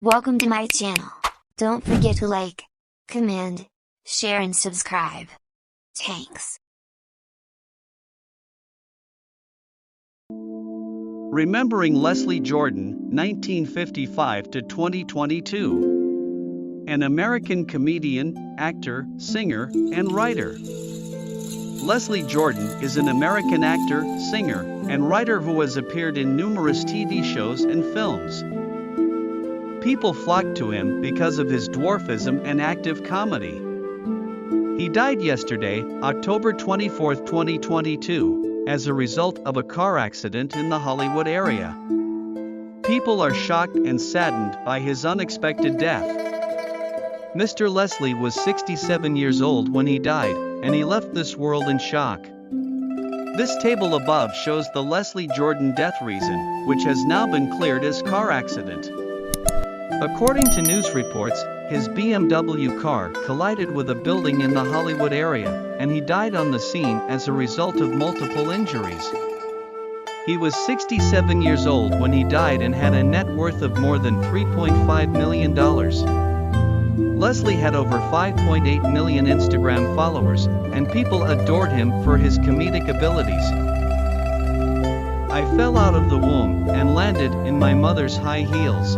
Welcome to my channel. Don't forget to like, comment, share and subscribe. Thanks. Remembering Leslie Jordan, 1955 to 2022. An American comedian, actor, singer, and writer. Leslie Jordan is an American actor, singer, and writer who has appeared in numerous TV shows and films. People flock to him because of his dwarfism and active comedy. He died yesterday, October 24, 2022, as a result of a car accident in the Hollywood area. People are shocked and saddened by his unexpected death. Mr. Leslie was 67 years old when he died, and he left this world in shock. This table above shows the Leslie Jordan death reason, which has now been cleared as car accident. According to news reports, his BMW car collided with a building in the Hollywood area, and he died on the scene as a result of multiple injuries. He was 67 years old when he died and had a net worth of more than $3.5 million. Leslie had over 5.8 million Instagram followers, and people adored him for his comedic abilities. I fell out of the womb and landed in my mother's high heels.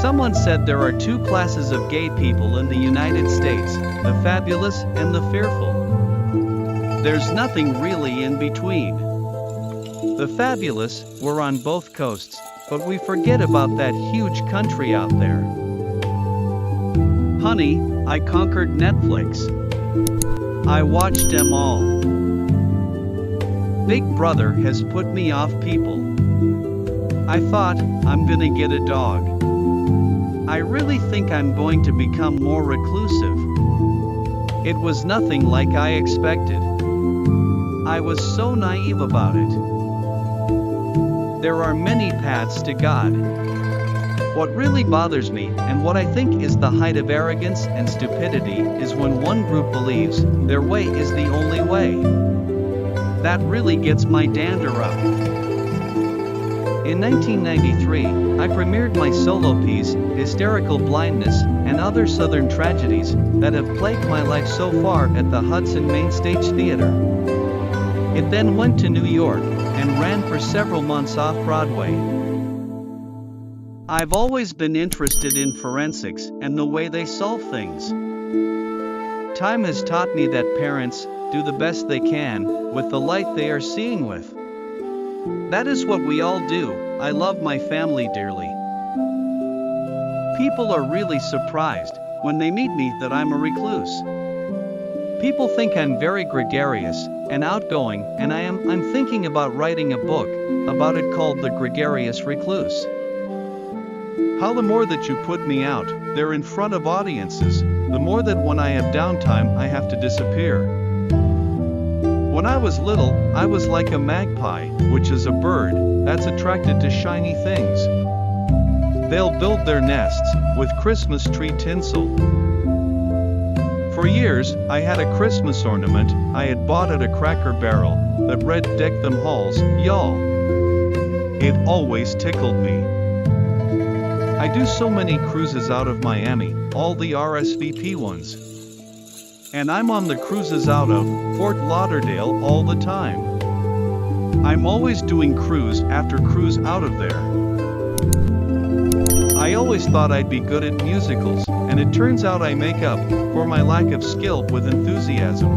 Someone said there are two classes of gay people in the United States, the fabulous and the fearful. There's nothing really in between. The fabulous were on both coasts, but we forget about that huge country out there. Honey, I conquered Netflix. I watched them all. Big Brother has put me off people. I thought, I'm gonna get a dog. I really think I'm going to become more reclusive. It was nothing like I expected. I was so naive about it. There are many paths to God. What really bothers me, and what I think is the height of arrogance and stupidity, is when one group believes their way is the only way. That really gets my dander up. In 1993, I premiered my solo piece, Hysterical Blindness, and Other Southern Tragedies, that have plagued my life so far at the Hudson Main Stage Theater. It then went to New York, and ran for several months off-Broadway. I've always been interested in forensics and the way they solve things. Time has taught me that parents do the best they can with the light they are seeing with. That is what we all do. I love my family dearly. People are really surprised when they meet me that I'm a recluse. People think I'm very gregarious and outgoing, and I'm thinking about writing a book about it called The Gregarious Recluse. How the more that you put me out there in front of audiences, the more that when I have downtime I have to disappear. When I was little, I was like a magpie, which is a bird that's attracted to shiny things. They'll build their nests with Christmas tree tinsel. For years, I had a Christmas ornament I had bought at a Cracker Barrel that read "Deck them halls, y'all." It always tickled me. I do so many cruises out of Miami, all the RSVP ones. And I'm on the cruises out of Fort Lauderdale all the time. I'm always doing cruise after cruise out of there. I always thought I'd be good at musicals, and it turns out I make up for my lack of skill with enthusiasm.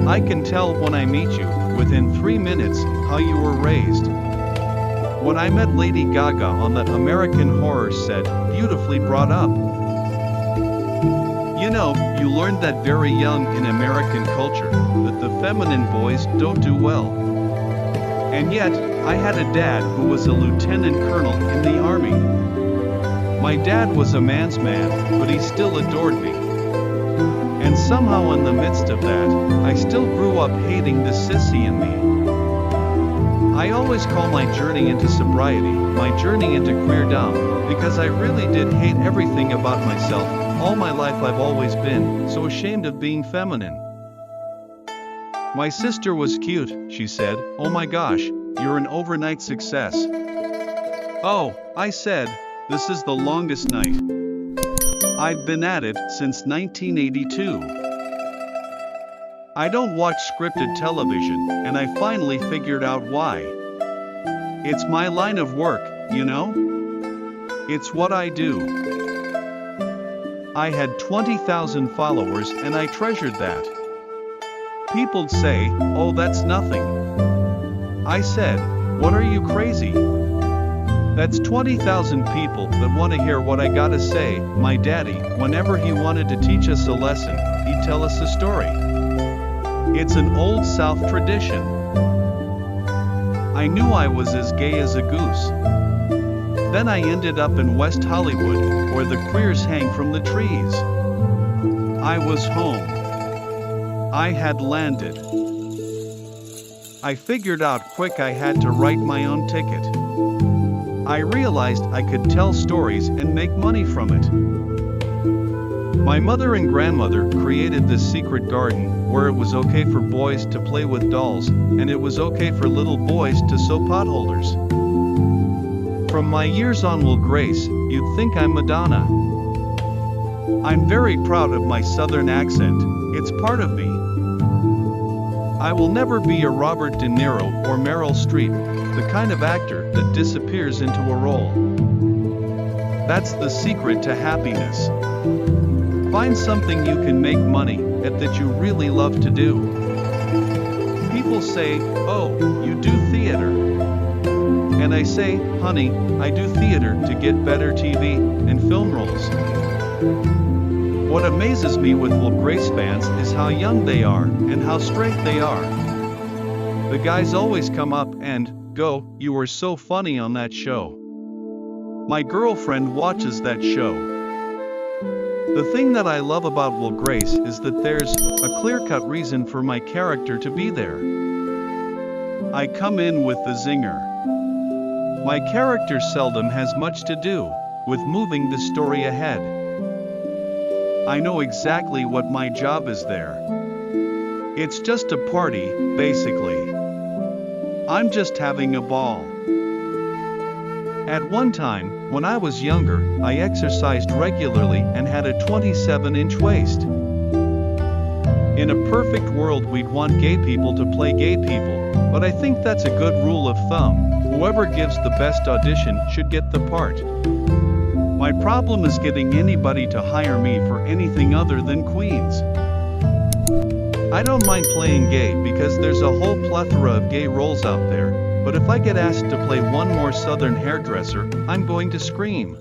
I can tell when I meet you, within 3 minutes, how you were raised. When I met Lady Gaga on the American Horror set, beautifully brought up. You know, you learned that very young in American culture, that the feminine boys don't do well. And yet, I had a dad who was a lieutenant colonel in the army. My dad was a man's man, but he still adored me. And somehow in the midst of that, I still grew up hating the sissy in me. I always call my journey into sobriety, my journey into queerdom, because I really did hate everything about myself. All my life I've always been so ashamed of being feminine. My sister was cute, she said. Oh my gosh, you're an overnight success. Oh, I said, this is the longest night. I've been at it since 1982. I don't watch scripted television, and I finally figured out why. It's my line of work, you know? It's what I do. I had 20,000 followers and I treasured that. People'd say, oh, that's nothing. I said, what are you crazy? That's 20,000 people that want to hear what I gotta say. My daddy, whenever he wanted to teach us a lesson, he'd tell us a story. It's an old South tradition. I knew I was as gay as a goose. Then I ended up in West Hollywood, where the queers hang from the trees. I was home. I had landed. I figured out quick I had to write my own ticket. I realized I could tell stories and make money from it. My mother and grandmother created this secret garden where it was okay for boys to play with dolls, and it was okay for little boys to sew potholders. From my years on Will Grace, you'd think I'm Madonna. I'm very proud of my southern accent, it's part of me. I will never be a Robert De Niro or Meryl Streep, the kind of actor that disappears into a role. That's the secret to happiness. Find something you can make money at that you really love to do. People say, oh, you do theater. And I say, honey, I do theater to get better TV and film roles. What amazes me with Will Grace fans is how young they are and how straight they are. The guys always come up and go, you were so funny on that show. My girlfriend watches that show. The thing that I love about Will Grace is that there's a clear-cut reason for my character to be there. I come in with the zinger. My character seldom has much to do with moving the story ahead. I know exactly what my job is there. It's just a party, basically. I'm just having a ball. At one time, when I was younger, I exercised regularly and had a 27-inch waist. In a perfect world, we'd want gay people to play gay people, but I think that's a good rule of thumb. Whoever gives the best audition should get the part. My problem is getting anybody to hire me for anything other than queens. I don't mind playing gay because there's a whole plethora of gay roles out there, but if I get asked to play one more southern hairdresser, I'm going to scream.